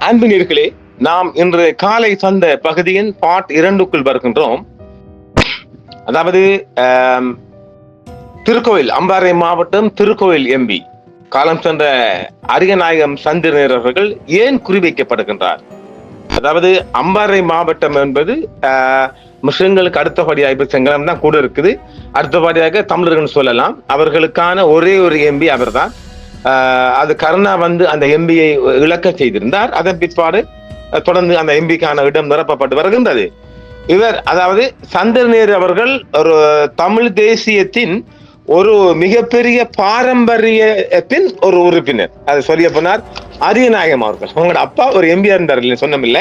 அன்பு நேயர்களே, நாம் இன்று காலை தந்த பகுதியின் பார்ட் 2க்குள் வருகின்றோம். அதாவது திருக்கோயில் அம்பாறை மாவட்டம் திருக்கோயில் எம்பி காலம் சென்ற அரியநாயகம் சந்திரன் அவர்கள் ஏன் குறிவைக்கப்படுகின்றார்? அதாவது அம்பாறை மாவட்டம் என்பது முஸ்லிம்களுக்கு அடுத்தபடியாக இப்ப செங்கலம் தான் கூட இருக்குது. அடுத்தபடியாக தமிழர்கள் சொல்லலாம். அவர்களுக்கான ஒரே ஒரு எம்பி அவர் தான். அது கருணா அந்த அந்த இழக்க செய்திருந்தார். அதன் பிற்பாடு தொடர்ந்து அந்த எம்பிக்கான இடம் நிரப்பப்பட்டு வருகின்றது. இவர் அதாவது சந்திரநேரு அவர்கள் ஒரு தமிழ் தேசியத்தின் ஒரு மிகப்பெரிய பாரம்பரியத்தின் ஒரு உறுப்பினர். அது சொல்லிய போனார் அரியநாயகம் அவர்கள். உங்களோட அப்பா ஒரு எம்பியா இருந்தார் இல்ல, சொன்னமில்ல.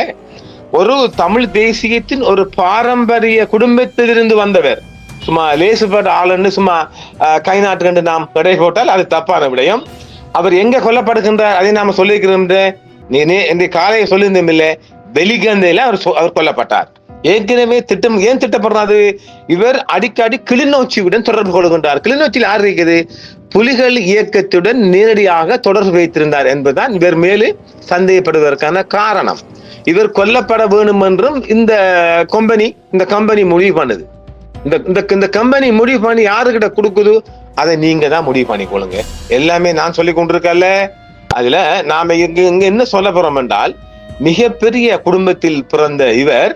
ஒரு தமிழ் தேசியத்தின் ஒரு பாரம்பரிய குடும்பத்திலிருந்து வந்தவர். சும்மா லேசுபட்ட ஆளுன்னு சும்மா கை நாட்டு கண்டு நாம் கடை போட்டால் அது தப்பான விடயம். அவர் எங்க கொல்லப்படுகின்றார் அதை நாம சொல்லியிருக்கிறோம். நீ காலையை சொல்லியிருந்தோம் இல்ல, வெளிகந்தையில அவர் கொல்லப்பட்டார். ஏற்கனவே ஏன் திட்டப்படுறாரு? இவர் அடிக்கடி கிளிநொச்சியுடன் தொடர்பு கொள்கின்றார். கிளிநொச்சியில் யார் இருக்குது? புலிகள் இயக்கத்துடன் நேரடியாக தொடர்பு வைத்திருந்தார் என்பதுதான் இவர் மேலே சந்தேகப்படுவதற்கான காரணம். இவர் கொல்லப்பட வேண்டும் என்றும் இந்த கம்பெனி முடிவு பண்ணுது. இந்த கம்பெனி முடிவு பண்ணி யாருக்கிட்ட கொடுக்குது? அதை நீங்க தான் முடிவு பண்ணிக்கொள்ளுங்க. எல்லாமே நான் சொல்லி கொண்டிருக்கல. அதுல நாம இங்க என்ன சொல்ல போறோம் என்றால், மிகப்பெரிய குடும்பத்தில் பிறந்த இவர்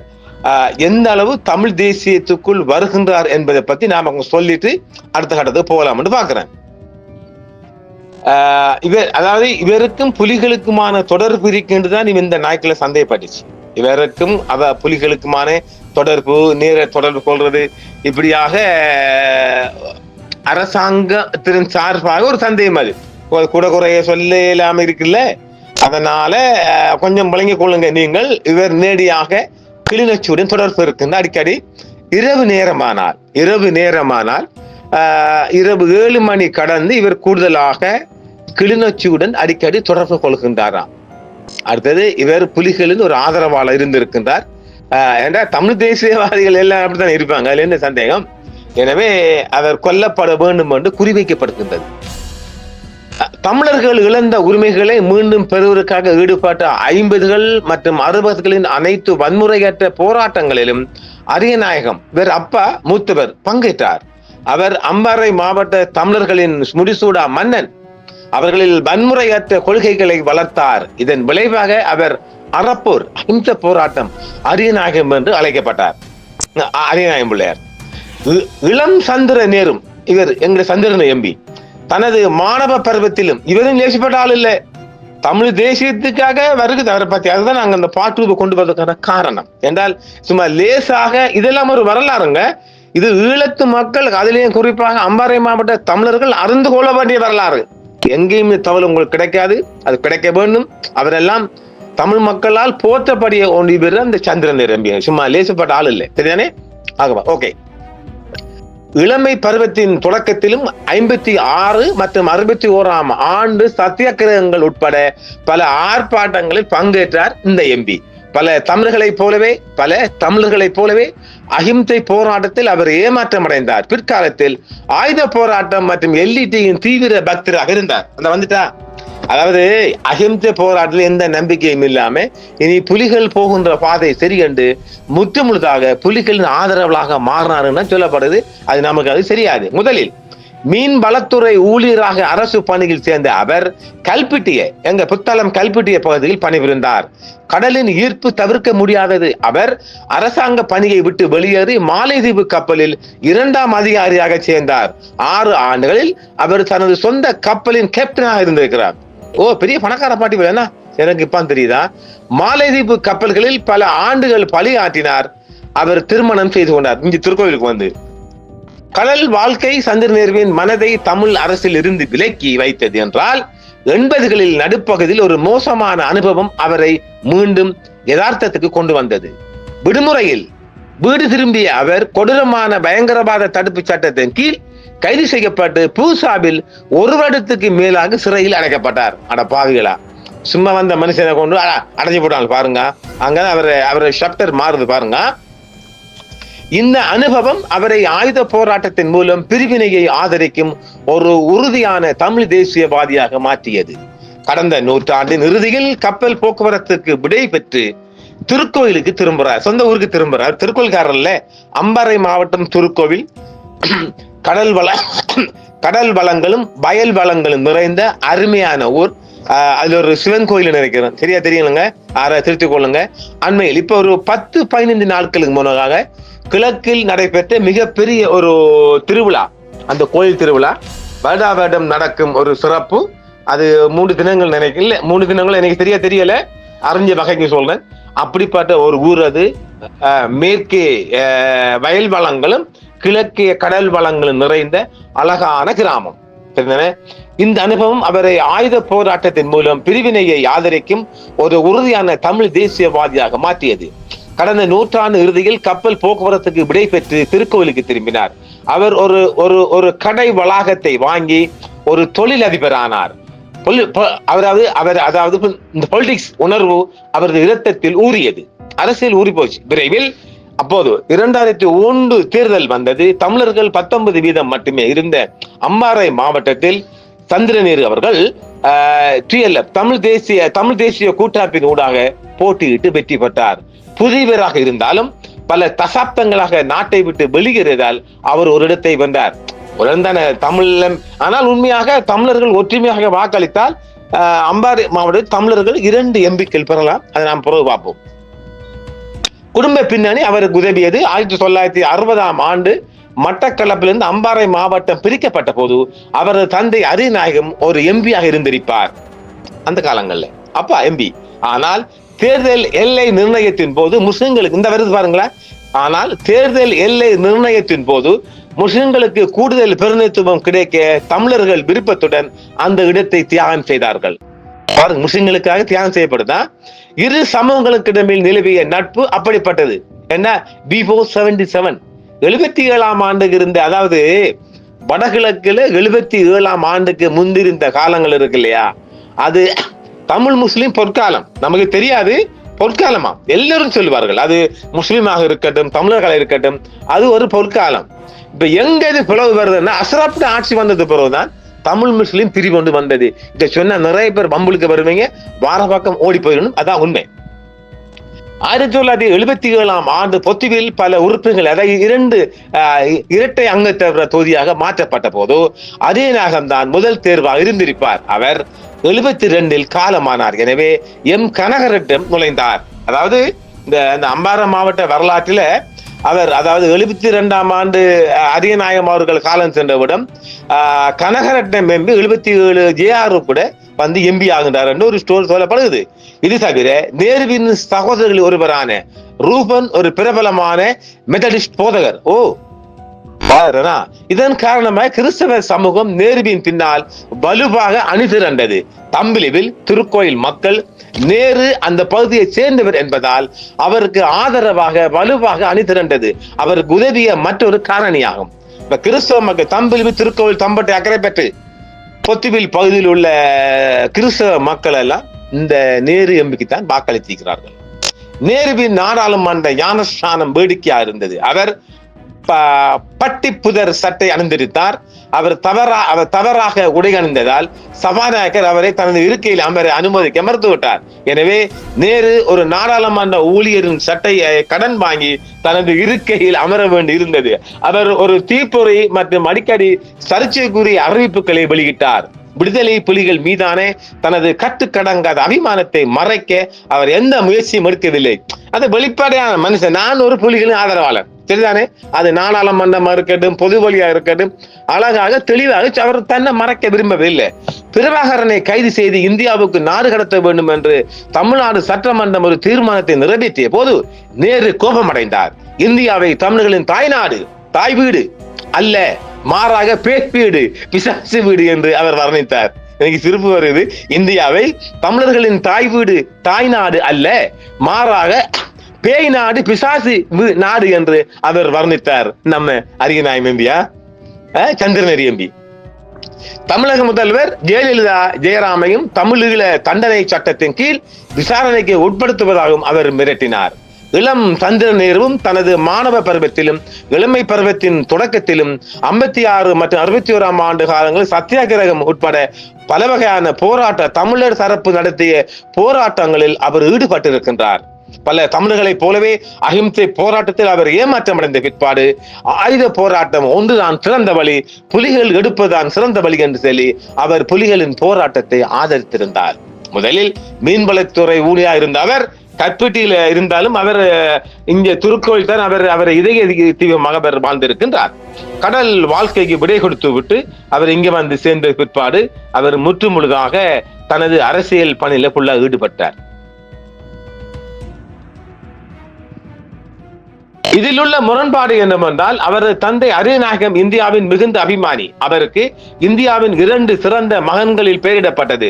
எந்த அளவு தமிழ் தேசியத்துக்குள் வருகின்றார் என்பதை பத்தி நாம சொல்லிட்டு அடுத்த கட்டத்துக்கு போகலாம்னு பாக்குறேன். இவருக்கும் புலிகளுக்குமான தொடர்பு இருக்கின்றதான் இந்த நாய்க்களை சந்தேகப்பட்டுச்சு. இவருக்கும் புலிகளுக்குமான தொடர்பு, நேர தொடர்பு கொள்றது, இப்படியாக அரசாங்கத்தின் சார்பாக ஒரு சந்தேகம். அது கூட குறைய சொல்ல இல்லாம இருக்குல்ல. அதனால கொஞ்சம் விளங்கிக் கொள்ளுங்க நீங்கள். இவர் நேரடியாக கிளிநொச்சியுடன் தொடர்பு இருக்குன்னு அடிக்கடி இரவு நேரமானால் இரவு 7 மணி கடந்து இவர் கூடுதலாக கிளிநொச்சியுடன் அடிக்கடி தொடர்பு கொள்கின்றாராம். அடுத்தது இவர் புலிகளின் ஒரு ஆதரவாளர் இருந்திருக்கின்றார். ஏன்னா தமிழ் தேசியவாதிகள் எல்லாம் அப்படித்தான் இருப்பாங்க, அதுல என்ன சந்தேகம். எனவே அவர் கொல்லப்பட வேண்டும் என்று குறிவைக்கப்படுகின்றது. தமிழர்கள் இழந்த உரிமைகளை மீண்டும் பெறுவதற்காக ஈடுபட்ட 50கள் மற்றும் 60களின் அனைத்து வன்முறையற்ற போராட்டங்களிலும் அரியநாயகம் இவர் அப்பா மூத்தவர் பங்கேற்றார். அவர் அம்பாறை மாவட்ட தமிழர்களின் முடிசூடா மன்னன். அவர்களில் வன்முறையற்ற கொள்கைகளை வளர்த்தார். இதன் விளைவாக அவர் அறப்போர் அஹிம்ச போராட்டம் அரியநாயகம் என்று அழைக்கப்பட்டார். அரியநாயகம் பிள்ளையார். இளம் சந்திர நேரும் இவர் எங்க சந்திரன் எம்பி தனது மாணவ பருவத்திலும் இவரும் லேசிப்பட்ட ஆள் இல்லை. தமிழ் தேசியத்துக்காக வருகிறது அவரை பத்தி. அதுதான் நாங்க அந்த பாட்டு கொண்டு வருவதற்கான காரணம். என்றால் சும்மா லேசாக இதெல்லாம் ஒரு வரலாறுங்க. இது ஈழத்து மக்கள், அதிலேயும் குறிப்பாக அம்பாறை மாவட்ட தமிழர்கள் அறிந்து கொள்ள வேண்டிய வரலாறு. எங்கேயுமே தகவல் உங்களுக்கு கிடைக்காது, அது கிடைக்க வேண்டும். அவரெல்லாம் தமிழ் மக்களால் போற்றப்படிய ஒன்று பேர் அந்த சந்திரன் எம்பி. சும்மா லேசப்பட்ட ஆள் இல்லை, சரிதானே? ஆகவா, ஓகே. இளமை பருவத்தின் தொடக்கத்திலும் 56 மற்றும் 61ஆம் ஆண்டு சத்தியாகிரகங்கள் உட்பட பல ஆர்ப்பாட்டங்களில் பங்கேற்றார் இந்த எம்பி. பல தமிழர்களைப் போலவே அஹிம்சை போராட்டத்தில் அவர் ஏமாற்றம் அடைந்தார். பிற்காலத்தில் ஆயுத போராட்டம் மற்றும் எல்இடியின் தீவிர பக்தராக இருந்தார். அந்த வந்துட்டா, அதாவது அஹிம்சை போராட்டத்தில் எந்த நம்பிக்கையும் இல்லாம இனி புலிகள் போகின்ற பாதை சரி கண்டு முற்றுமுழுதாக புலிகளின் ஆதரவாக மாறினாருன்னு சொல்லப்படுது. அது நமக்கு அது சரியாது. முதலில் மீன் வளத்துறை ஊழியராக அரசு பணியில் சேர்ந்த அவர் புத்தளம் கல்பிட்டிய பகுதியில் பணிபுரிந்தார். கடலின் ஈர்ப்பு தவிர்க்க முடியாதது. அவர் அரசாங்க பணியை விட்டு வெளியேறி மாலைதீவு கப்பலில் 2ஆம் அதிகாரியாக சேர்ந்தார். 6 ஆண்டுகளில் அவர் தனது சொந்த கப்பலின் கேப்டனாக இருந்திருக்கிறார். பெரிய பணக்கார பாட்டி வேணா, எனக்கு இப்ப தெரியுதா? மாலைதீவு கப்பல்களில் பல ஆண்டுகள் பணியாற்றினார். அவர் திருமணம் செய்து கொண்டார். இங்கு திருக்கோயிலுக்கு கடல் வாழ்க்கை சந்திரநேருவின் மனதை தமிழ் அரசில் இருந்து விலக்கி வைத்தது என்றால் 80களில் நடுப்பகுதியில் ஒரு மோசமான அனுபவம் அவரை மீண்டும் யதார்த்தத்துக்கு கொண்டு வந்தது. விடுமுறையில் வீடு திரும்பிய அவர் கொடூரமான பயங்கரவாத தடுப்பு சட்டத்தின் கீழ் கைது செய்யப்பட்டு பூசாவில் 1 வருடத்துக்கு மேலாக சிறையில் அடைக்கப்பட்டார். அட பாவிகளா, சும்மா வந்த மனுஷனை கொண்டு அடைஞ்சு போட்டாங்க பாருங்க. அங்கதான் அவரை ஷப்டர் மாறுது பாருங்க. இந்த அனுபவம் அவரை ஆயுத போராட்டத்தின் மூலம் பிரிவினையை ஆதரிக்கும் ஒரு உறுதியான தமிழ் தேசியவாதியாக மாற்றியது. கடந்த நூற்றாண்டின் இறுதியில் கப்பல் போக்குவரத்துக்கு விடை பெற்று திருக்கோயிலுக்கு திரும்புறார், சொந்த ஊருக்கு திரும்புறார். திருக்கோயில்காரர்ல அம்பாறை மாவட்டம் திருக்கோவில் கடல் வளங்களும் வயல் வளங்களும் நிறைந்த அருமையான ஊர். அது ஒரு சிவன் கோயில் நினைக்கிறேன், சரியா தெரியலங்க, திருத்திக் கொள்ளுங்க. அண்மையில் இப்ப ஒரு 10-15 நாட்களுக்கு முன்னதாக கிழக்கில் நடைபெற்ற மிகப்பெரிய ஒரு திருவிழா, அந்த கோயில் திருவிழா வருடா வருடம் நடக்கும் ஒரு சிறப்பு. அது 3 தினங்கள் நினைக்கல, 3 தினங்கள் எனக்கு சரியா தெரியல, அறிஞ்ச வகைக்கு சொல்றேன். அப்படிப்பட்ட ஒரு ஊர் அது. மேற்கே வயல் வளங்களும் கிழக்கே கடல் வளங்களும் நிறைந்த அழகான கிராமம். இந்த அனுபவம் அவரை ஆயுத போராட்டத்தின் மூலம் பிரிவினையை ஆதரிக்கும் ஒரு உறுதியான தமிழ் தேசியவாதியாக மாற்றியது. கடந்த நூற்றாண்டு இறுதியில் கப்பல் போக்குவரத்துக்கு விடை பெற்று திருக்கோவிலுக்கு திரும்பினார். அவர் ஒரு கடை வளாகத்தை வாங்கி ஒரு தொழிலதிபர் ஆனார். அதாவது இந்த பொலிட்டிக்ஸ் உணர்வு அவரது இரத்தத்தில் ஊறியது, அரசியல் ஊறி போச்சு விரைவில். அப்போது 2001 தேர்தல் வந்தது. தமிழர்கள் 19% மட்டுமே இருந்த அம்பாறை மாவட்டத்தில் சந்திரநேரு அவர்கள் தமிழ் தேசிய கூட்டமைப்பின் ஊடாக போட்டியிட்டு வெற்றி பெற்றார். புதியவராக இருந்தாலும் பல தசாப்தங்களாக நாட்டை விட்டு வெளியேறியதால் அவர் ஒரு இடத்தை வென்றார். தமிழ், ஆனால் உண்மையாக தமிழர்கள் ஒற்றுமையாக வாக்களித்தால் அம்பாறை மாவட்டத்தில் தமிழர்கள் 2 எம்பிக்கள் பெறலாம். அதை நாம் பிறகு பார்ப்போம். குடும்ப பின்னணி அவருக்கு உதவியது. 1960ஆம் ஆண்டு மட்டக்களப்பிலிருந்து அம்பாறை மாவட்டம் பிரிக்கப்பட்ட போது அவரது தந்தை அரியநாயகம் ஒரு எம்பியாக இருந்திருப்பார் அந்த காலங்கள்ல, அப்பா எம்பி. ஆனால் தேர்தல் எல்லை நிர்ணயத்தின் போது முஸ்லிம்களுக்கு இந்த வருது பாருங்களேன், ஆனால் தேர்தல் எல்லை நிர்ணயத்தின் போது முஸ்லிம்களுக்கு கூடுதல் பிரதிநிதித்துவம் கிடைக்க தமிழர்கள் விருப்பத்துடன் அந்த இடத்தை தியாகம் செய்தார்கள். முஸ்லிம்களுக்காக தியாகம் செய்யப்படுதா. இரு சமூகங்களுக்கிடமில் நிலவிய நட்பு அப்படிப்பட்டது. என்ன, பிஃபோர் 77 77ஆம் ஆண்டுக்கு இருந்த, அதாவது வடகிழக்குல 77ஆம் ஆண்டுக்கு முந்திருந்த காலங்கள் இருக்கு இல்லையா, அது தமிழ் முஸ்லிம் பொற்காலம். நமக்கு தெரியாது, பொற்காலமா எல்லாரும் சொல்லுவார்கள். அது முஸ்லிமாக இருக்கட்டும், தமிழர்களாக இருக்கட்டும், அது ஒரு பொற்காலம். இப்ப எங்க இது பிளவு வருதுன்னா, அஸ்ராப் ஆட்சி வந்தது பிறகுதான் தமிழ் முஸ்லிம் பிரிவு கொண்டு வந்தது. இதை சொன்ன நிறைய பேர் வம்புலுக்கு வருவீங்க, வார பக்கம் ஓடி போயிடணும், அதான் உண்மை. 1977ஆம் ஆண்டு பொத்துவில் பல உறுப்பினர்கள், அதாவது 2 இரட்டை அங்கத்தவர தொகுதியாக மாற்றப்பட்ட போது அரியநாயகம் தான் முதல் தேர்வாக இருந்திருப்பார். அவர் 72இல் காலமானார். எனவே கனகரட்னம் நுழைந்தார். அதாவது இந்த அம்பாறை மாவட்ட வரலாற்றில அவர், அதாவது 72ஆம் ஆண்டு அரியநாயகம் அவர்கள் காலம் சென்றவிடம் கனகரட்னம் எம்பி 77 ஜேஆர் கூட வந்து எம்பி ஆகின்றார் என்று ஒரு ஸ்டோரி சொல்லப்படுகிறது. இது தவிர நேருவின் சகோதரர்கள் ஒருவரான ரூபன் ஒரு பிரபலமான மெத்தடிஸ்ட் போதகர். இதன் காரணமாக கிறிஸ்தவ சமூகம் நேருவின் பின்னால் வலுவாக அணிதிரண்டது. தம்பிலிவில் திருக்கோயில் மக்கள் நேரு அந்த பகுதியை சேர்ந்தவர் என்பதால் அவருக்கு ஆதரவாக வலுவாக அணிதிரண்டது அவருக்கு உதவிய மற்றொரு காரணியாகும். இப்ப கிறிஸ்தவ மக்கள் தம்பிலிவில் திருக்கோயில் தம்பட்டை அக்கறை பெற்று பொத்துவில் பகுதியில் உள்ள கிறிஸ்தவ மக்கள் எல்லாம் இந்த நேரு எம்பிக்கு தான் வாக்களித்திருக்கிறார்கள். நேருவின் நாடாளுமன்ற ஞானஸ்தானம் வேடிக்கையா இருந்தது. அவர் பட்டி புதர் சட்டை அணிந்திருந்தார். அவர் தவறாக உடை அணிந்ததால் சபாநாயகர் அவரை தனது இருக்கையில் அமர அனுமதிக்க மறுத்துவிட்டார். எனவே நேரு ஒரு நாடாளுமன்ற ஊழியரின் சட்டையை கடன் வாங்கி தனது இருக்கையில் அமர வேண்டி இருந்தது. அவர் ஒரு தீப்பொறி மற்றும் அடிக்கடி சர்ச்சைக்குரிய அறிவிப்புகளை வெளியிட்டார். விடுதலை புலிகள் மீதான தனது கட்டுக்கடங்காத அபிமானத்தை மறைக்க அவர் எந்த முயற்சியும் எடுக்கவில்லை. அது வெளிப்படையான மனுஷன். நான் ஒரு புலிகளின் ஆதரவாளர், சரிதானே? அது நாடாளுமன்றமா இருக்கட்டும், பொது வழியா இருக்கட்டும், அழகாக தெளிவாக அவர் தன்னை மறைக்க விரும்பவில்லை. பிரபாகரனை கைது செய்து இந்தியாவுக்கு நாடு கடத்த வேண்டும் என்று தமிழ்நாடு சட்டமன்றம் ஒரு தீர்மானத்தை நிறைவேற்றிய போது நேரு கோபமடைந்தார். இந்தியாவை தமிழர்களின் தாய்நாடு, தாய் வீடு அல்ல, மாறாக பேய் வீடு, பிசாசு வீடு என்று அவர் வர்ணித்தார். எனக்கு சிரிப்பு வருது. இந்தியாவை தமிழர்களின் தாய் வீடு, தாய் நாடு அல்ல, மாறாக பேய் நாடு, பிசாசு நாடு என்று அவர் வர்ணித்தார். நம்ம அரியநாயகம் எம்பியா, சந்திரநேரு எம்பி. தமிழக முதல்வர் ஜெயலலிதா ஜெயராமையும் தமிழீழ தண்டனை சட்டத்தின் கீழ் விசாரணைக்கு உட்படுத்துவதாகவும் அவர் மிரட்டினார். இளம் சந்திர நேருவும் தனது மாணவ பருவத்திலும் இளமை பருவத்தின் தொடக்கத்திலும் 56 மற்றும் 61ஆம் ஆண்டு காலங்களில் சத்தியாகிரகம் உட்பட பல வகையான போராட்ட தமிழர் தரப்பு நடத்திய போராட்டங்களில் அவர் ஈடுபட்டிருக்கின்றார். பல தமிழர்களைப் போலவே அஹிம்சை போராட்டத்தில் அவர் ஏமாற்றமடைந்த பிற்பாடு ஆயுத போராட்டம் ஒன்றுதான் சிறந்த வழி, புலிகள் எடுப்பதுதான் சிறந்த வழி என்று சொல்லி அவர் புலிகளின் போராட்டத்தை ஆதரித்திருந்தார். முதலில் மீன்வளத்துறை ஊழியா இருந்த அவர் கற்பிட்டியில இருந்தாலும் அவர் இங்க திருக்கோயில் தான் அவரை இதய தீவிரமாக அவர் வாழ்ந்திருக்கின்றார். கடல் வாழ்க்கைக்கு விடை கொடுத்து விட்டு அவர் இங்க வந்து சேர்ந்த பிற்பாடு அவர் முற்றுமுழுதாக தனது அரசியல் பணியில ஃபுல்லா ஈடுபட்டார். இதில் உள்ள முரண்பாடு என்னவென்றால் அவரது தந்தை அரியநாயகம் இந்தியாவின் மிகுந்த அபிமானி. அவருக்கு இந்தியாவின் 2 சிறந்த மகன்களில் பெயரிடப்பட்டது.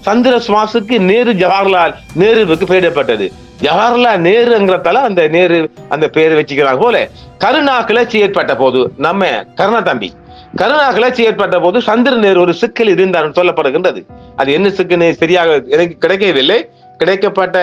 சந்திர சுபாஷுக்கு நேரு ஜவஹர்லால் நேருவுக்கு பெயரிடப்பட்டது. ஜவஹர்லால் நேருங்கிறதால அந்த நேரு அந்த பெயரை வச்சுக்கிறாங்க போல. கருணா கிளர்ச்சி ஏற்பட்ட போது கருணா கிளர்ச்சி ஏற்பட்ட போது சந்திர நேரு ஒரு சிக்கல் இருந்தார் சொல்லப்படுகின்றது. அது என்ன சிக்கல் சரியாக எனக்கு கிடைக்கவில்லை. கிடைக்கப்பட்ட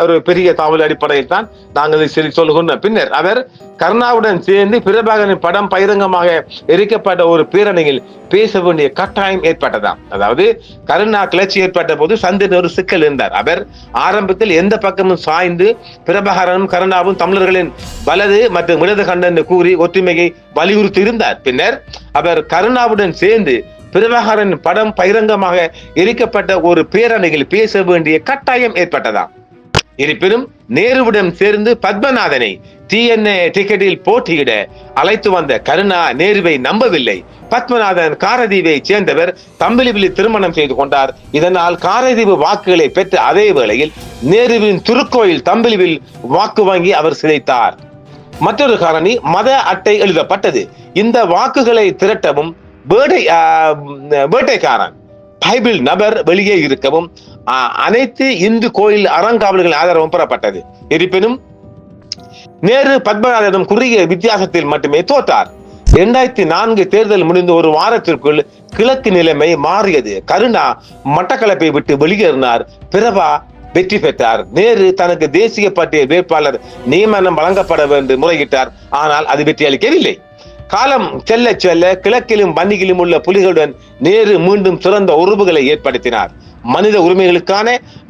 ஒரு பெரிய தகவல் அடிப்படையில் தான் நாங்கள் சொல்லுகின்றோம். பின்னர் அவர் கருணாவுடன் சேர்ந்து பிரபாகரனின் படம் பகிரங்கமாக எரிக்கப்பட்ட ஒரு பேரணியில் பேச வேண்டிய கட்டாயம் ஏற்பட்டதாம். அதாவது கருணா கிளர்ச்சி ஏற்பட்ட போது சந்திரன் ஒரு சிக்கல் இருந்தார். அவர் ஆரம்பத்தில் எந்த பக்கமும் சாய்ந்து பிரபாகரனும் கருணாவும் தமிழர்களின் வலது மற்றும் இடது கண்டன் கூறி ஒற்றுமையை வலியுறுத்தி இருந்தார். பின்னர் அவர் கருணாவுடன் சேர்ந்து பிரபாகரன் படம் பகிரங்கமாக எரிக்கப்பட்ட ஒரு பேரணியில் பேச வேண்டிய கட்டாயம் ஏற்பட்டதாம். இருப்பினும் நேருவிடம் சேர்ந்து பத்மநாதனை TNA டிக்கெட்டில் போட்டியிட அழைத்து வந்த கருணா நேருவை நம்பவில்லை. பத்மநாதன் காரதீவை சேர்ந்தவர், தம்பிலிவிலி திருமணம் செய்து கொண்டார். இதனால் காரதீவு வாக்குகளை பெற்ற அதே வேளையில் நேருவின் திருக்கோயில் தம்பிலிவில் வாக்கு வாங்கி அவர் சிதைத்தார். மற்றொரு காரணி மத அட்டை எழுதப்பட்டது. இந்த வாக்குகளை திரட்டவும் வேட்டைக்காரன் பைபிள் நபர் வெளியே இருக்கவும் அனைத்து இந்து கோயில் அறங்காவல்கள் ஆதரவும் பெறப்பட்டது. இருப்பினும் நேரு பத்மநாதனும் குறுகிய வித்தியாசத்தில் மட்டுமே தோற்றார். 2004 தேர்தல் முடிந்த ஒரு வாரத்திற்குள் கிழக்கு நிலைமை மாறியது. கருணா மட்டக்களப்பை விட்டு வெளியேறினார். பிரபா வெற்றி பெற்றார். நேரு தனக்கு தேசிய பட்டியல் வேட்பாளர் நியமனம் வழங்கப்பட வேண்டும் முறையிட்டார். ஆனால் அது வெற்றி அளிக்கவில்லை. காலம் செல்ல செல்ல கிழக்கிலும் வன்னியிலும் உள்ள புலிகளுடன் நேரு மீண்டும் சிறந்த உறவுகளை ஏற்படுத்தினார். மனித உரிமைகளுக்கான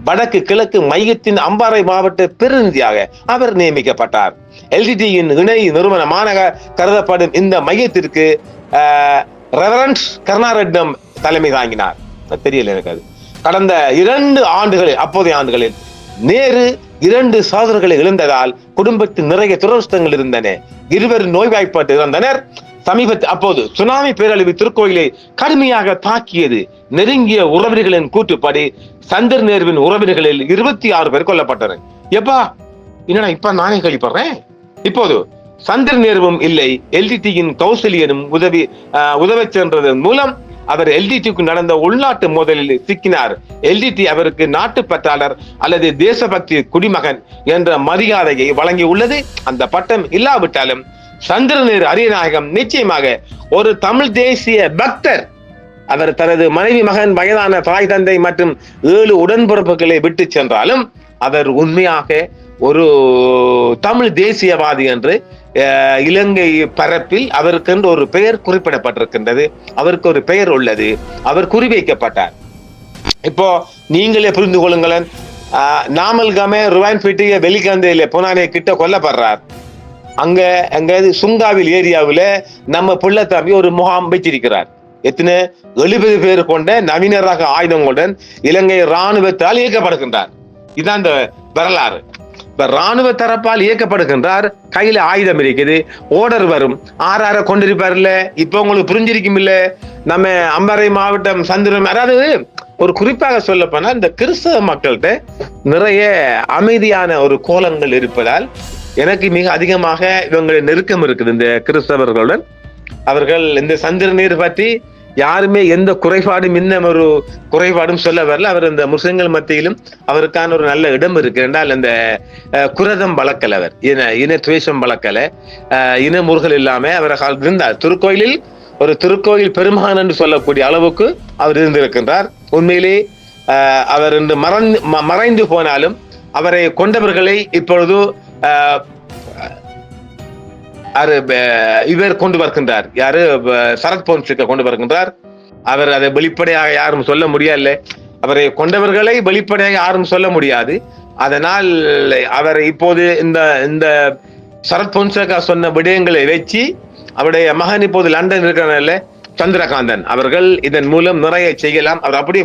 வடக்கு கிழக்கு மையத்தின் அம்பாறை மாவட்ட பிரதிநிதியாக அவர் நியமிக்கப்பட்டார். LTTயின் இணை நிறுவனமாக கருதப்படும் இந்த மையத்திற்கு ரெவரண்ட் கருணாரெட்னம் தலைமை தாங்கினார். தெரியல எனக்கு அது. கடந்த 2 ஆண்டுகளில் அப்போதைய ஆண்டுகளில் நேரு 2 சகோதரர்களை இழந்ததால் குடும்பத்தில் நிறைய துரதிர்ஷ்டங்கள் இருந்தன. இருவர் நோய்வாய்ப்பட்டு இறந்தனர். அப்போது சுனாமி பேரழிவு திருக்கோயிலை கடுமையாக தாக்கியது. நெருங்கிய உறவினர்களின் கூற்றுப்படி சந்திர நேருவின் உறவினர்களில் 26 பேர் கொல்லப்பட்டனர். என்னடா இப்ப நானே கழிப்படுறேன். இப்போது சந்திர நேருவும் இல்லை, LTTயின் கௌசல்யனும் உதவி சென்றதன் மூலம் அவர் LTTக்கு நடந்த உள்நாட்டு மோதலில் சிக்கினார். LTT அவருக்கு நாட்டு பற்றாளர் அல்லது தேசபக்தி குடிமகன் என்ற மரியாதையை வழங்கி உள்ளது. அந்த பட்டம் இல்லாவிட்டாலும் சந்திர நேரு அரியநாயகம் நிச்சயமாக ஒரு தமிழ் தேசிய பக்தர். அவர் தனது மனைவி, மகன், வயதான தாய் தந்தை மற்றும் 7 உடன்பிறப்புகளை விட்டு சென்றாலும் அவர் உண்மையாக ஒரு தமிழ் தேசியவாதி என்று இலங்கை பரப்பில் அவருக்கு ஒரு பெயர் குறிப்பிடப்பட்டிருக்கின்றது. அவருக்கு ஒரு பெயர் உள்ளது. அவர் குறிவைக்கப்பட்டார். இப்போ நீங்களே புரிந்து கொள்ளுங்களேன். நாமல்கமே ருவான்பேட்டைய வெளிக்கந்தையில புனானே கிட்ட கொல்லப்படுறார். அங்க சுங்காவில் ஏரியாவில் நம்ம பிள்ளைத்தம்பி ஒரு முகாம் வச்சிருக்கிறார். எத்தனை 70 பேர் கொண்ட நவீன ரக ஆயுதங்களுடன் இலங்கை இராணுவத்தால் இயக்கப்படுகின்றார். இதுதான் இந்த வரலாறு. இப்ப இராணுவ தரப்பால் இயக்கப்படுகின்றார். கையில ஆயுதம் இருக்குது. ஓர்டர் வரும். ஆறார கொண்டிருப்பார்ல. இப்ப உங்களுக்கு புரிஞ்சிருக்கும் இல்ல. நம்ம அம்பாறை மாவட்டம் சந்திரம், அதாவது ஒரு குறிப்பாக சொல்ல போனா இந்த கிறிஸ்தவ மக்கள்கிட்ட நிறைய அமைதியான ஒரு கோலங்கள் இருப்பதால் எனக்கு மிக அதிகமாக இவங்களுடைய நெருக்கம் இருக்குது இந்த கிறிஸ்தவர்களுடன். அவர்கள் இந்த சந்திர நீர் பற்றி யாருமே எந்த குறைபாடும் இன்னும் ஒரு குறைபாடும் சொல்ல வரல. அவர் இந்த முஸ்லிம்கள் மத்தியிலும் அவருக்கான ஒரு நல்ல இடம் இருக்கு என்றால் இந்த குரதம் வளர்க்கல, அவர் இன துவேஷம் வளர்க்கல, இன முருகல் இல்லாம அவர் இருந்தார். திருக்கோயிலில் ஒரு திருக்கோயில் பெருமான் என்று சொல்லக்கூடிய அளவுக்கு அவர் இருந்திருக்கின்றார். உண்மையிலே அவர் இன்று மறைந்து போனாலும் அவரை கொண்டவர்களை இப்பொழுது இவர் கொண்டு வருகின்றார். யாரு? சரத் பொன்சேகா கொண்டு வருகின்றார். அவர் அதை வெளிப்படையாக யாரும் சொல்ல முடியல. அவரை கொண்டவர்களை வெளிப்படையாக யாரும் சொல்ல முடியாது. அதனால் அவர் இப்போது இந்த சரத் பொன்சேகா சொன்ன விடயங்களை வச்சு அவருடைய மகன் இப்போது லண்டன் இருக்கிறனால சந்திரகாந்தன் அவர்கள் இதன் மூலம் நிறைய செய்யலாம். அவர் அப்படி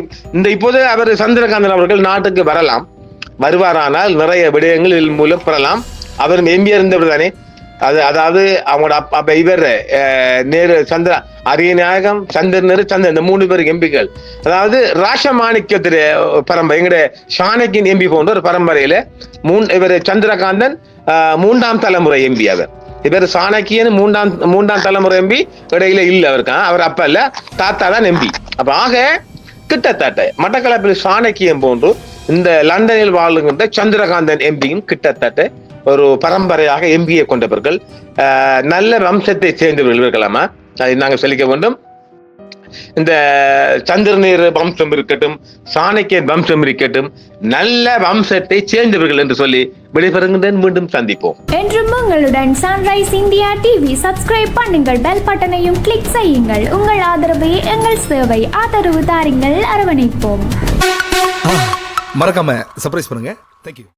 இப்போது அவர் சந்திரகாந்தன் அவர்கள் நாட்டுக்கு வருவாரானால் நிறைய விடயங்கள் இதன் மூலம் பெறலாம். அவரும் எம்பி இருந்தவர் தானே. அதாவது அவங்களோட அப்ப இவர் நேரு அரியநாயகம் சந்திரநேரு இந்த 3 பேருக்கு எம்பிக்கள். அதாவது ராசமாணிக்கத்திர பரம்பரை எங்களுடைய சாணக்கியன் எம்பி போன்ற ஒரு பரம்பரையில இவர் சந்திரகாந்தன் 3ஆம் தலைமுறை எம்பி. இவர் சாணக்கியன் 3ஆம் தலைமுறை எம்பி இடையில இல்ல அவருக்கா. அவர் அப்ப இல்ல, தாத்தா தான் எம்பி. அப்ப ஆக கிட்டத்தட்ட மட்டக்களப்பில் சாணக்கியம் போன்று இந்த லண்டனில் வாழுகின்ற சந்திரகாந்தன் எம்பியும் கிட்டத்தட்ட ஒரு பரம்பரையாக எம்பியை கொண்டவர்கள், நல்ல வம்சத்தை சேர்ந்தவர்கள் இருக்கலாமா, அதை நாங்கள் சொல்லிக்க வேண்டும். இந்த சந்திரநீர் வம்சம் இருக்கட்டும், சாணக்கியன் வம்சம் இருக்கட்டும், நல்ல வம்சத்தை சேர்ந்தவர்கள் என்று சொல்லி விடைபெறுகின்றேன். மீண்டும் சந்திப்போம். என்றும் உங்களுடன் சன்ரைஸ் இந்தியா டிவி சப்ஸ்கிரைப் பண்ணுங்கள், பெல் பட்டனையும் கிளிக் செய்யுங்கள். உங்கள் ஆதரவே எங்கள் சேவை. ஆதரவு தாருங்கள், அரவணைப்போம். மறக்காம சர்ப்ரைஸ் பண்ணுங்க. தேங்க்யூ.